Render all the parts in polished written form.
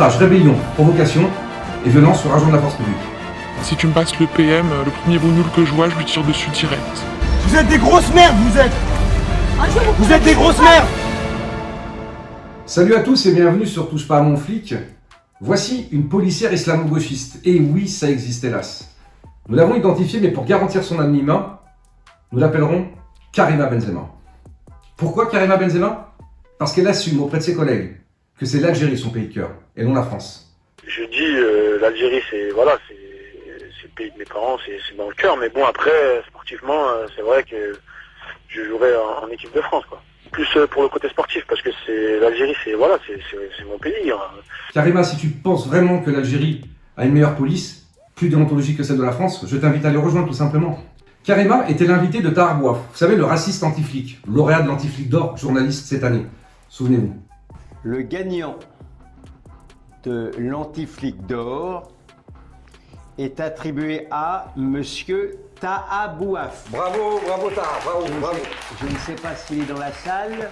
outrage, rébellion, provocation et violence sur agent de la force publique. Si tu me passes le PM, le premier bougnoul que je vois, je lui tire dessus direct. Vous êtes des grosses merdes, vous êtes. Vous êtes des grosses merdes. Salut à tous et bienvenue sur Touche pas à mon flic. Voici une policière islamo-gauchiste. Et oui, ça existe hélas. Nous l'avons identifiée, mais pour garantir son anonymat, nous l'appellerons Karima Benzema. Pourquoi Karima Benzema? Parce qu'elle assume auprès de ses collègues que c'est l'Algérie son pays de cœur, et non la France. Je dis, l'Algérie, c'est le pays de mes parents, c'est dans le cœur. Mais bon, après, sportivement, c'est vrai que je jouerai en équipe de France, quoi. Plus pour le côté sportif, parce que l'Algérie, c'est mon pays. Hein. Karima, si tu penses vraiment que l'Algérie a une meilleure police, plus déontologique que celle de la France, je t'invite à les rejoindre tout simplement. Karima était l'invité de Tahar Bouaf, vous savez, le raciste anti-flic, lauréat de l'anti-flic d'or, journaliste cette année. Souvenez-vous. Le gagnant de l'anti-flic d'or est attribué à Monsieur Tahar Bouaf. Bravo Tahar, bravo. Je ne sais pas s'il est dans la salle.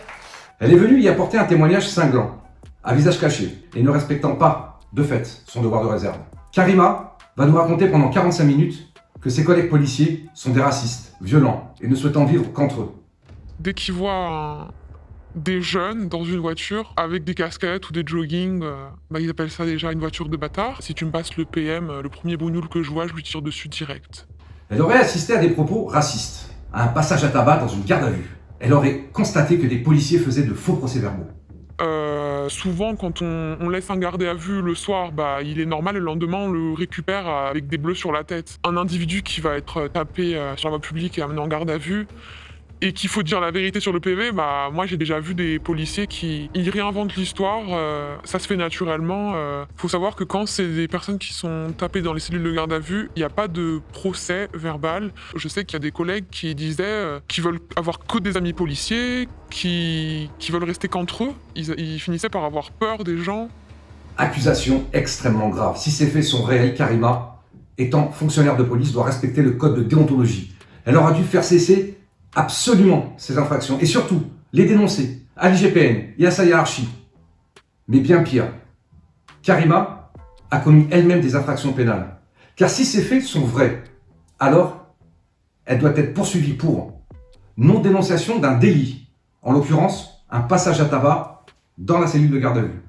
Elle est venue y apporter un témoignage cinglant, à visage caché, et ne respectant pas, de fait, son devoir de réserve. Karima va nous raconter pendant 45 minutes que ses collègues policiers sont des racistes, violents, et ne souhaitant vivre qu'entre eux. Dès qu'il voit des jeunes dans une voiture avec des casquettes ou des jogging, ils appellent ça déjà une voiture de bâtard. Si tu me passes le PM, le premier bougnoul que je vois, je lui tire dessus direct. Elle aurait assisté à des propos racistes, à un passage à tabac dans une garde à vue. Elle aurait constaté que des policiers faisaient de faux procès-verbaux. Souvent, quand on laisse un gardé à vue le soir, il est normal, le lendemain, on le récupère avec des bleus sur la tête. Un individu qui va être tapé sur la voie publique et amené en garde à vue, et qu'il faut dire la vérité sur le PV, moi j'ai déjà vu des policiers qui réinventent l'histoire, ça se fait naturellement. Faut savoir que quand c'est des personnes qui sont tapées dans les cellules de garde à vue, il n'y a pas de procès verbal. Je sais qu'il y a des collègues qui disaient qu'ils veulent avoir que des amis policiers, qui veulent rester qu'entre eux. Ils finissaient par avoir peur des gens. Accusation extrêmement grave. Si ces faits sont réels, Karima, étant fonctionnaire de police, doit respecter le code de déontologie. Elle aura dû faire cesser absolument ces infractions et surtout les dénoncer à l'IGPN et à sa hiérarchie. Mais bien pire, Karima a commis elle-même des infractions pénales. Car si ces faits sont vrais, alors elle doit être poursuivie pour non-dénonciation d'un délit, en l'occurrence un passage à tabac dans la cellule de garde à vue,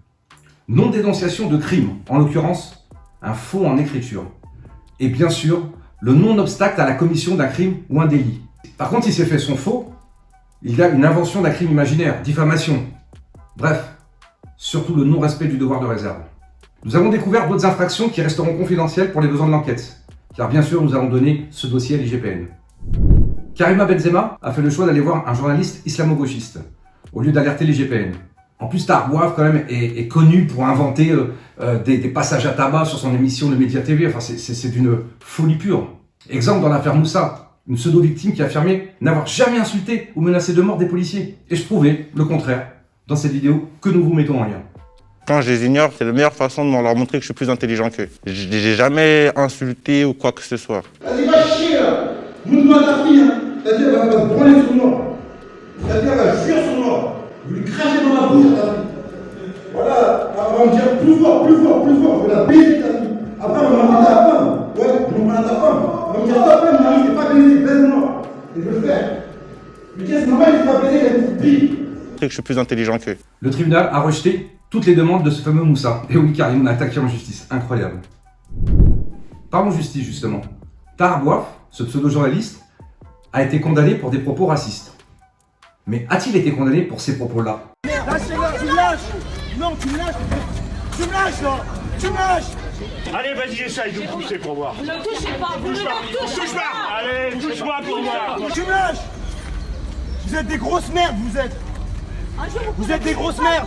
non-dénonciation de crime, en l'occurrence un faux en écriture, et bien sûr le non-obstacle à la commission d'un crime ou un délit. Par contre, si ces faits sont faux, il y a une invention d'un crime imaginaire, diffamation. Bref, surtout le non-respect du devoir de réserve. Nous avons découvert d'autres infractions qui resteront confidentielles pour les besoins de l'enquête, car bien sûr, nous allons donner ce dossier à l'IGPN. Karima Benzema a fait le choix d'aller voir un journaliste islamo-gauchiste, au lieu d'alerter l'IGPN. En plus, Tahar Bouaf, quand même, est connu pour inventer des passages à tabac sur son émission Le Média TV. Enfin, c'est d'une folie pure. Exemple dans l'affaire Moussa, une pseudo-victime qui affirmait n'avoir jamais insulté ou menacé de mort des policiers. Et je trouvais le contraire dans cette vidéo que nous vous mettons en lien. Quand je les ignore, c'est la meilleure façon de leur montrer que je suis plus intelligent qu'eux. Je n'ai jamais insulté ou quoi que ce soit. Vas-y, va chier là. Vous devez ta fille, hein. C'est-à-dire, elle va se branler sur moi. C'est-à-dire, elle va fuir sur moi. Vous lui crachez dans la bouche à ta fille. Voilà, elle va me dire plus fort. Je vais la baiser ta fille. Après, on va me dire ta femme. Ouais, on va me dire ta femme. On va me dire ta femme, Marie, c'est pas baiser, baise-moi. Et je vais le faire. Mais qu'est-ce que normal, il faut pas baiser, elle vous pille. Que je suis plus intelligent qu'eux. Le tribunal a rejeté toutes les demandes de ce fameux Moussa. Et oui, Karim a attaqué en justice. Incroyable. Parlons justice, justement. Tahar Bouaf, ce pseudo-journaliste, a été condamné pour des propos racistes. Mais a-t-il été condamné pour ces propos-là? Lâchez-le, tu me lâches. Non, tu me lâches. Tu me lâches, là. Tu me lâches. Allez, vas-y, essaye de pousser pour voir. Ne me touchez pas, vous ne me touchez pas. Allez, touche-moi pour voir. Tu me lâches. Vous êtes des grosses merdes, vous êtes. Vous êtes des grosses merdes.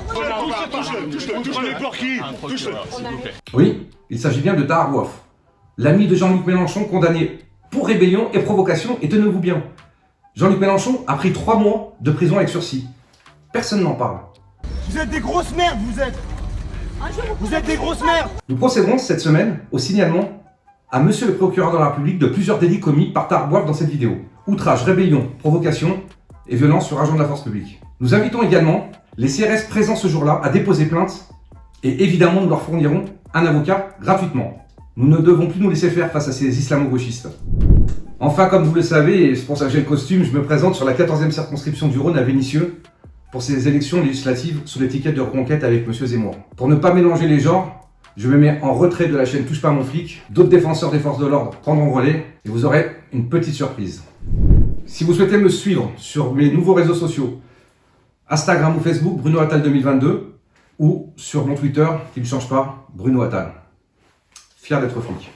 Touche-le. Prenez pour qui? Touche-le. Oui, il s'agit bien de Tahar Bouaf, l'ami de Jean-Luc Mélenchon condamné pour rébellion et provocation, et tenez-vous bien. Jean-Luc Mélenchon a pris 3 mois de prison avec sursis. Personne n'en parle. Vous êtes des grosses merdes, vous êtes. Vous êtes des grosses merdes. Nous procéderons cette semaine au signalement à monsieur le procureur de la République de plusieurs délits commis par Tahar Bouaf dans cette vidéo. Outrage, rébellion, provocation et violence sur agent de la force publique. Nous invitons également les CRS présents ce jour-là à déposer plainte Et évidemment, nous leur fournirons un avocat gratuitement. Nous ne devons plus nous laisser faire face à ces islamo-gauchistes. Enfin, comme vous le savez, et c'est pour ça que j'ai le costume, je me présente sur la 14e circonscription du Rhône à Vénissieux pour ces élections législatives sous l'étiquette de Reconquête avec M. Zemmour. Pour ne pas mélanger les genres, je me mets en retrait de la chaîne Touche pas à mon flic. D'autres défenseurs des forces de l'ordre prendront relais et vous aurez une petite surprise. Si vous souhaitez me suivre sur mes nouveaux réseaux sociaux, Instagram ou Facebook, Bruno Attal 2022, ou sur mon Twitter, qui ne change pas, Bruno Attal. Fier d'être flic.